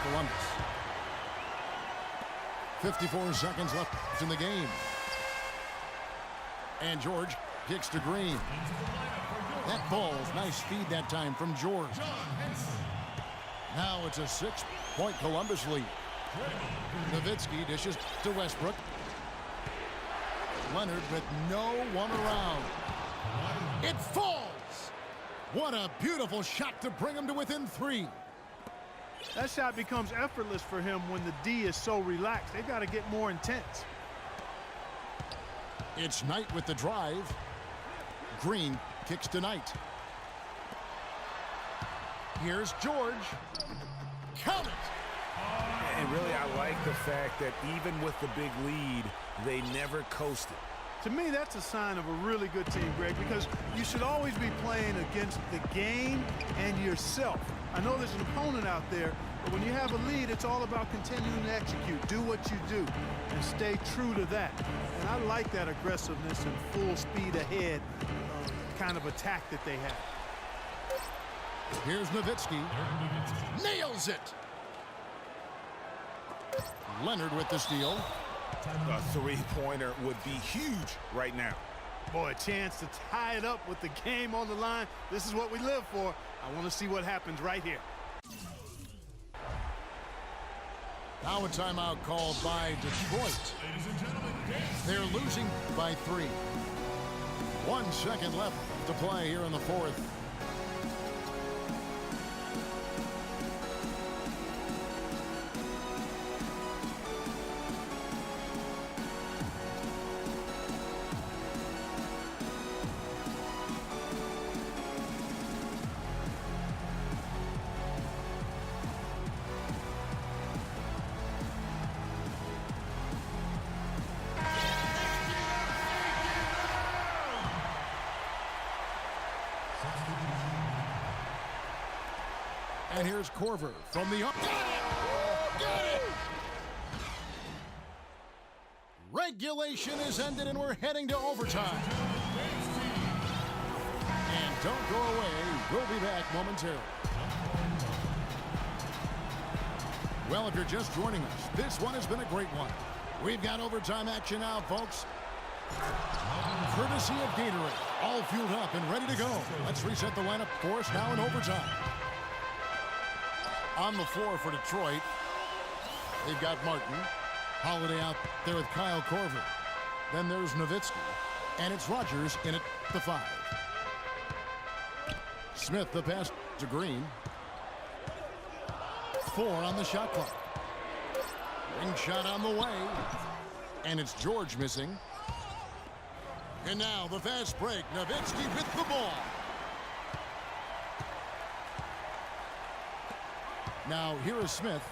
Columbus. 54 seconds left in the game. And George kicks to Green. That ball's nice feed that time from George. Now it's a 6-point Columbus lead. Nowitzki dishes to Westbrook. Leonard with no one around. It falls! What a beautiful shot to bring him to within 3. That shot becomes effortless for him when the D is so relaxed. They've got to get more intense. It's Knight with the drive. Green kicks to Knight. Here's George. Count it! And really, I like the fact that even with the big lead, they never coasted. To me, that's a sign of a really good team, Greg, because you should always be playing against the game and yourself. I know there's an opponent out there, but when you have a lead, it's all about continuing to execute. Do what you do and stay true to that. And I like that aggressiveness and full speed ahead kind of attack that they have. Here's Nowitzki. Nails it! Leonard with the steal. A three-pointer would be huge right now. Boy, a chance to tie it up with the game on the line. This is what we live for. I want to see what happens right here. Now a timeout called by Detroit. They're losing by 3. 1 second left to play here in the 4th. And here's Korver from the... Got it! Got it! Regulation is ended and we're heading to overtime. And don't go away. We'll be back momentarily. Well, if you're just joining us, this one has been a great one. We've got overtime action now, folks. Courtesy of Gatorade. All fueled up and ready to go. Let's reset the lineup for us now in overtime. On the floor for Detroit, they've got Martin. Holiday out there with Kyle Korver. Then there's Nowitzki. And it's Rogers in at the 5. Smith the pass to Green. 4 on the shot clock. Ring shot on the way. And it's George missing. And now the fast break. Nowitzki with the ball. Now here is Smith.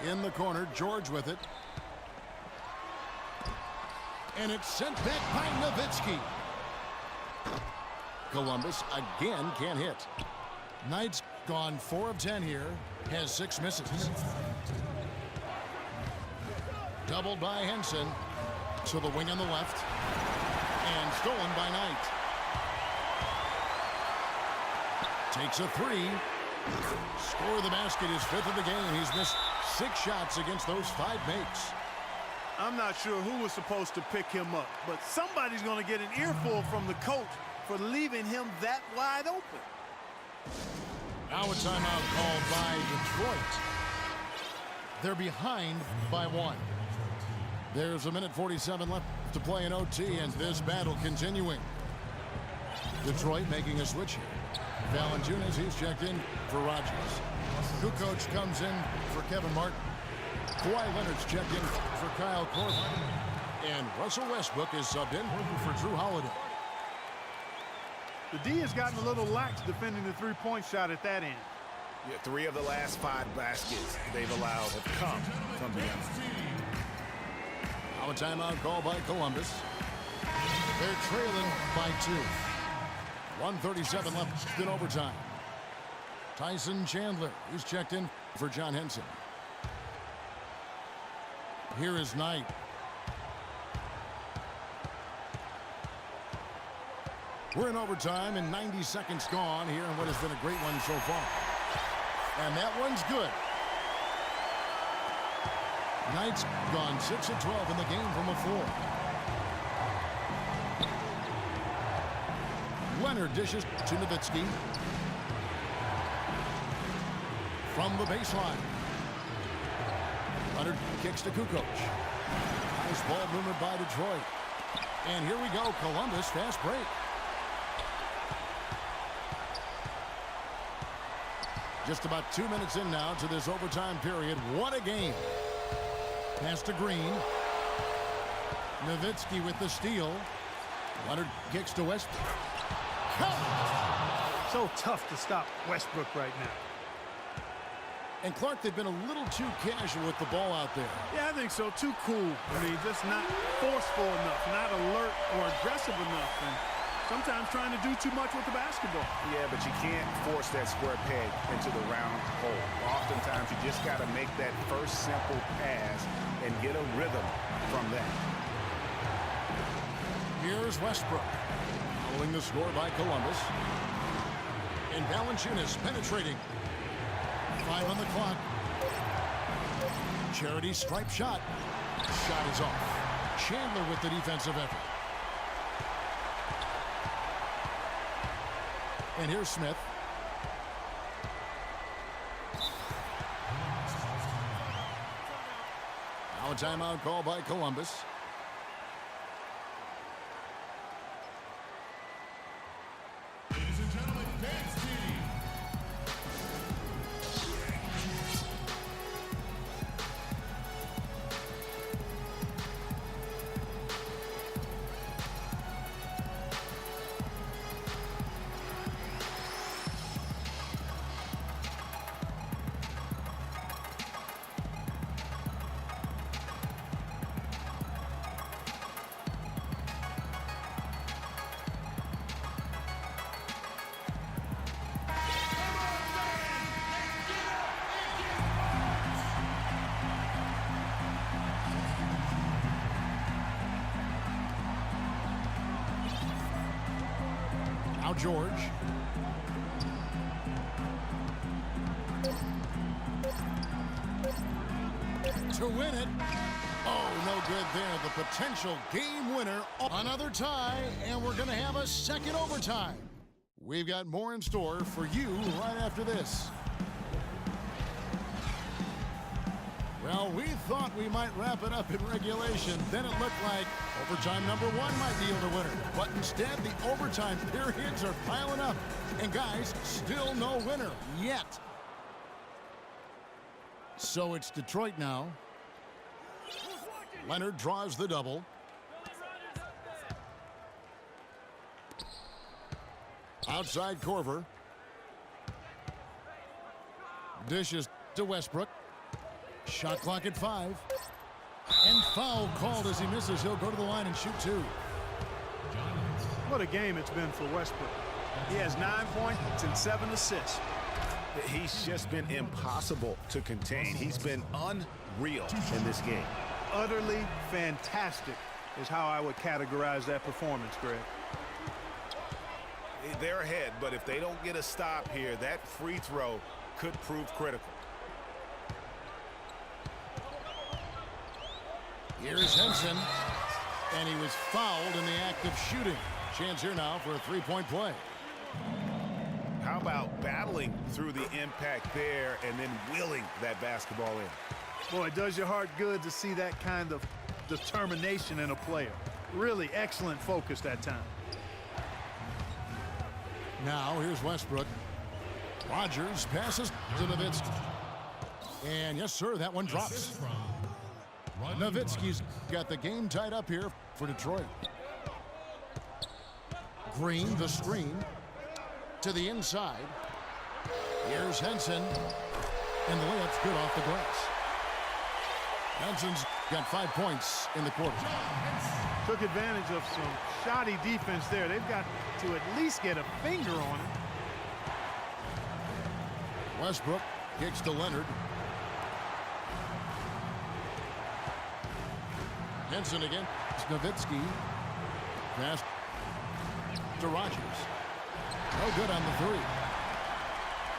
In the corner, George with it. And it's sent back by Nowitzki. Columbus again can't hit. Knight's gone 4 of 10 here. Has 6 misses. Doubled by Henson. To the wing on the left. And stolen by Knight. Takes a 3. Score the basket, his 5th of the game. He's missed 6 shots against those 5 makes. I'm not sure who was supposed to pick him up, but somebody's going to get an earful from the coach for leaving him that wide open. Now a timeout called by Detroit. They're behind by 1. There's a minute 47 left to play in OT, and this battle continuing. Detroit making a switch here. Valanciunas, he's checked in for Rogers. Kukoc comes in for Kevin Martin. Kawhi Leonard's checked in for Kyle Korver. And Russell Westbrook is subbed in for Drew Holiday. The D has gotten a little lax defending the three-point shot at that end. Yeah, 3 of the last 5 baskets they've allowed have come from beyond. Now a timeout call by Columbus. They're trailing by 2. 1:37 left in overtime. Tyson Chandler, he's checked in for John Henson. Here is Knight. We're in overtime and 90 seconds gone here in what has been a great one so far. And that one's good. Knights gone 6 of 12 in the game from the floor. Leonard dishes to Nowitzki. From the baseline. Leonard kicks to Kukoc. Nice ball movement by Detroit. And here we go, Columbus, fast break. Just about 2 minutes in now to this overtime period. What a game. Pass to Green. Nowitzki with the steal. Leonard kicks to Westbrook. So tough to stop Westbrook right now. And Clark, they've been a little too casual with the ball out there. Yeah, I think so. Too cool. I mean, just not forceful enough, not alert or aggressive enough, and sometimes trying to do too much with the basketball. Yeah, but you can't force that square peg into the round hole. Oftentimes, you just got to make that first simple pass and get a rhythm from that. Here's Westbrook. Following the score by Columbus. And Valanciunas penetrating. 5 on the clock. Charity stripe shot. Shot is off. Chandler with the defensive effort. And here's Smith. Now a timeout call by Columbus. Ladies and gentlemen, dance team. Now George. To win it. Oh, no good there. The potential game winner. Another tie, and we're going to have a second overtime. We've got more in store for you right after this. Well, we thought we might wrap it up in regulation. Then it looked like overtime number 1 might yield a winner. But instead, the overtime periods are piling up. And guys, still no winner yet. So it's Detroit now. Leonard draws the double. Outside Korver. Dishes to Westbrook. Shot clock at 5. And foul called as he misses. He'll go to the line and shoot 2. What a game it's been for Westbrook. He has 9 points and 7 assists. He's just been impossible to contain. He's been unreal in this game. Utterly fantastic is how I would categorize that performance, Greg. They're ahead, but if they don't get a stop here, that free throw could prove critical. Here's Henson, and he was fouled in the act of shooting. Chance here now for a three-point play. How about battling through the impact there and then wheeling that basketball in? Boy, it does your heart good to see that kind of determination in a player. Really excellent focus that time. Now here's Westbrook. Rogers passes to Nowitzki. And yes, sir, that one drops. Nowitzki's got the game tied up here for Detroit. Green, the screen. To the inside. Here's Henson. And the layup's good off the glass. Henson's got 5 points in the quarter. Took advantage of some shoddy defense there. They've got to at least get a finger on him. Westbrook kicks to Leonard. Henson again. Nowitzki. Pass to Rogers. No good on the 3.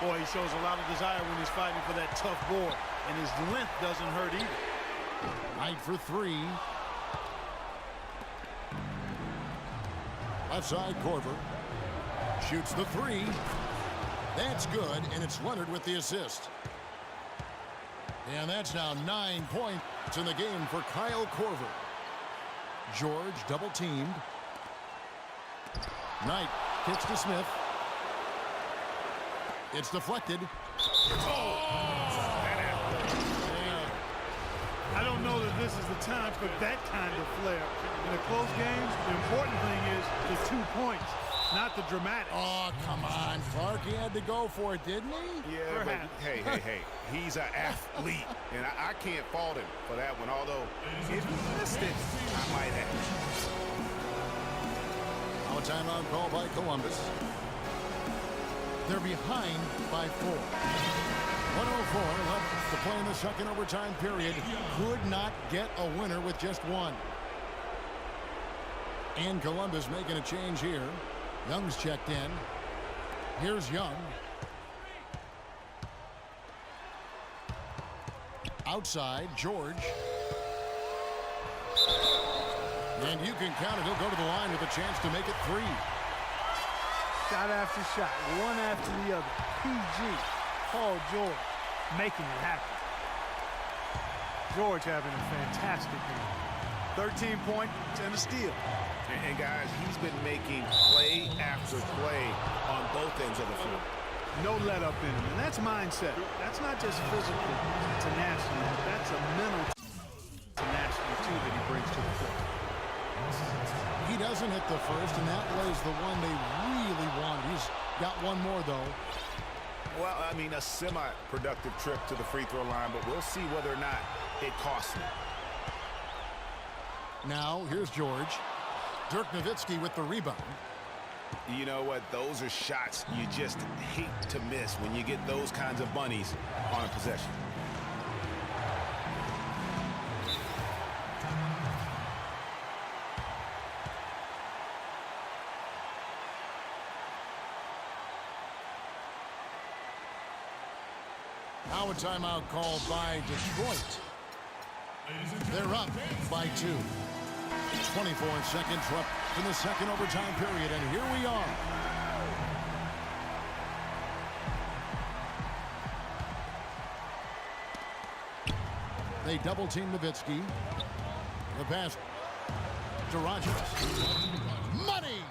Boy, he shows a lot of desire when he's fighting for that tough board, and his length doesn't hurt either. Knight for three. Left side, Korver. Shoots the three. That's good, and it's Leonard with the assist. And that's now 9 points in the game for Kyle Korver. George double teamed. Knight kicks to Smith. It's deflected. I don't know that this is the time for that kind of flair. In a close game, the important thing is the 2 points, not the dramatic. Oh, come on, Clark. He had to go for it, didn't he? Yeah, but hey. He's an athlete, and I can't fault him for that one, although if he missed it, I might have. Now a timeout call by Columbus. They're behind by 4. 1:04 left to play in the second overtime period. Could not get a winner with just one. And Columbus making a change here. Young's checked in. Here's Young. Outside, George. And you can count it. He'll go to the line with a chance to make it 3. Shot after shot, one after the other. PG, Paul George, making it happen. George having a fantastic game. 13 points and a steal. And guys, he's been making play after play on both ends of the floor. No let up in him, and that's mindset. That's not just physical tenacity. That's a mental tenacity, too, that he brings to the court. He doesn't hit the first, and that was the one they really want. He's got one more, though. Well, I mean, a semi-productive trip to the free throw line, but we'll see whether or not it costs him. Now, here's George. Dirk Nowitzki with the rebound. You know what? Those are shots you just hate to miss when you get those kinds of bunnies on a possession. Now a timeout called by Detroit. They're up by 2. 24 seconds left in the second overtime period, and here we are. They double team Nowitzki. The pass to Rogers. Money!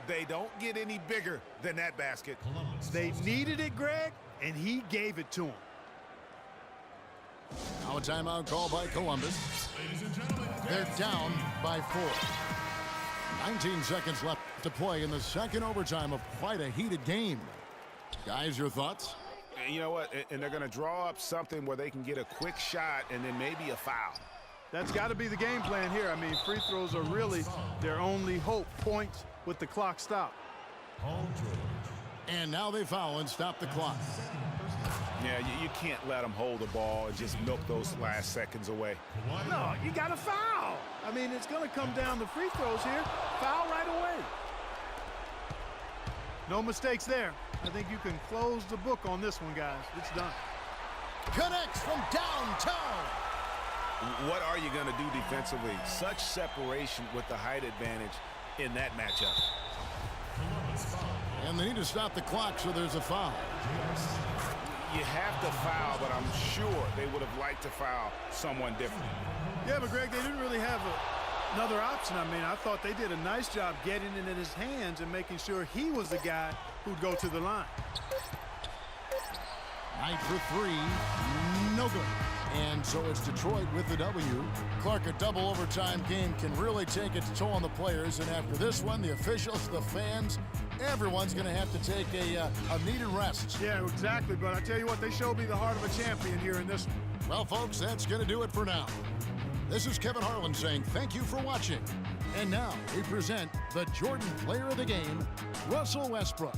They don't get any bigger than that basket. They needed it, Greg, and he gave it to him. Now a timeout call by Columbus. They're down by 4. 19 seconds left to play in the second overtime of quite a heated game. Guys, your thoughts? And you know what? And they're going to draw up something where they can get a quick shot and then maybe a foul. That's got to be the game plan here. I mean, free throws are really their only hope. Points with the clock stopped. And now they foul and stop the clock. Yeah, you can't let them hold the ball and just milk those last seconds away. No, you got to foul. I mean, it's going to come down to free throws here. Foul right away. No mistakes there. I think you can close the book on this one, guys. It's done. Connects from downtown. What are you going to do defensively? Such separation with the height advantage in that matchup. And they need to stop the clock, so there's a foul. You have to foul, but I'm sure they would have liked to foul someone different. Yeah, but Greg, they didn't really have another option. I mean, I thought they did a nice job getting it in his hands and making sure he was the guy who'd go to the line. Knight for 3. No good. And so it's Detroit with the W. Clark, a double overtime game can really take its toll on the players. And after this one, the officials, the fans, everyone's going to have to take a needed rest. Yeah, exactly. But I tell you what, they showed me the heart of a champion here in this one. Well, folks, that's going to do it for now. This is Kevin Harlan saying thank you for watching. And now we present the Jordan Player of the Game, Russell Westbrook.